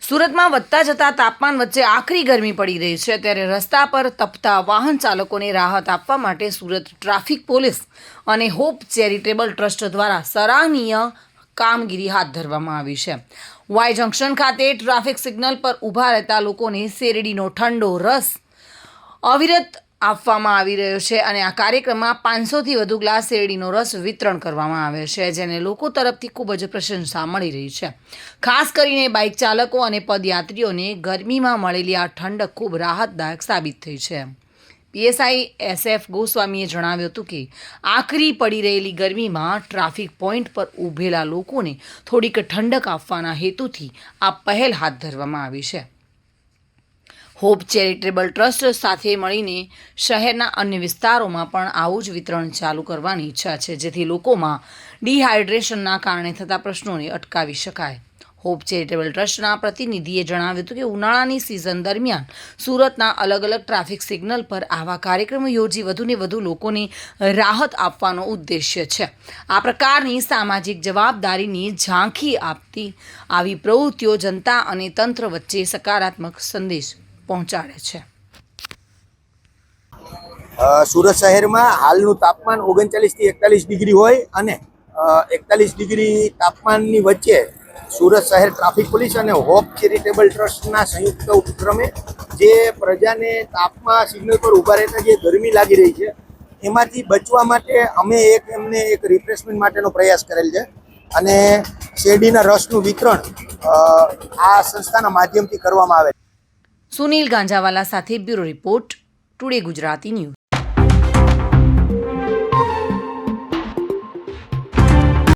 સુરતમાં વધતા જતા તાપમાન વચ્ચે આકરી ગરમી પડી રહી છે, ત્યારે રસ્તા પર તપતા વાહન ચાલકોને રાહત આપવા માટે સુરત ટ્રાફિક પોલીસ અને હોપ ચેરિટેબલ ટ્રસ્ટ દ્વારા સરાહનીય કામગીરી હાથ ધરવામાં આવી છે. વાય જંકશન ખાતે ટ્રાફિક સિગ્નલ પર ઊભા રહેતા લોકોને શેરડીનો ઠંડો રસ અવિરત આપવામાં આવી રહ્યો છે અને આ કાર્યક્રમમાં 500થી વધુ ગ્લાસ શેરડીનો રસ વિતરણ કરવામાં આવે છે, જેને લોકો તરફથી ખૂબ જ પ્રશંસા મળી રહી છે. ખાસ કરીને બાઇક ચાલકો અને પદયાત્રીઓને ગરમીમાં મળેલી આ ઠંડક ખૂબ રાહતદાયક સાબિત થઈ છે. પીએસઆઈ SF ગોસ્વામીએ જણાવ્યું હતું કે આકરી પડી રહેલી ગરમીમાં ટ્રાફિક પોઈન્ટ પર ઊભેલા લોકોને થોડીક ઠંડક આપવાના હેતુથી આ પહેલ હાથ ધરવામાં આવી છે. હોપ ચેરિટેબલ ટ્રસ્ટ સાથે મળીને શહેરના અન્ય વિસ્તારોમાં પણ આવું જ વિતરણ ચાલુ કરવાની ઈચ્છા છે, જેથી લોકોમાં ડિહાઇડ્રેશનના કારણે થતા પ્રશ્નોને અટકાવી શકાય. હોપ ચેરિટેબલ ટ્રસ્ટના પ્રતિનિધિએ જણાવ્યું હતું કે ઉનાળાની સિઝન દરમિયાન સુરતના અલગ અલગ ટ્રાફિક સિગ્નલ પર આવા કાર્યક્રમો યોજી વધુને વધુ લોકોને રાહત આપવાનો ઉદ્દેશ્ય છે. આ પ્રકારની સામાજિક જવાબદારીની ઝાંખી આપતી આવી પ્રવૃત્તિઓ જનતા અને તંત્ર વચ્ચે સકારાત્મક સંદેશ પહોંચાડે છે. સુરત શહેરમાં હાલનું તાપમાન 39થી 41 ડિગ્રી હોય અને 41 ડિગ્રી તાપમાનની વચ્ચે સુરત શહેર ટ્રાફિક પોલીસ અને હોપ ચેરિટેબલ ટ્રસ્ટના સંયુક્ત ઉપક્રમે જે પ્રજાને તાપમાં સિગ્નલ પર ઊભા રહેતા જે ગરમી લાગી રહી છે એમાંથી બચવા માટે અમે એમને એક રિફ્રેશમેન્ટ માટેનો પ્રયાસ કરેલ છે અને શેરડીના રસનું વિતરણ આ સંસ્થાના માધ્યમથી કરવામાં આવે છે. સુનિલ ગાંજાવાલા સાથે bureau report, today Gujarati news.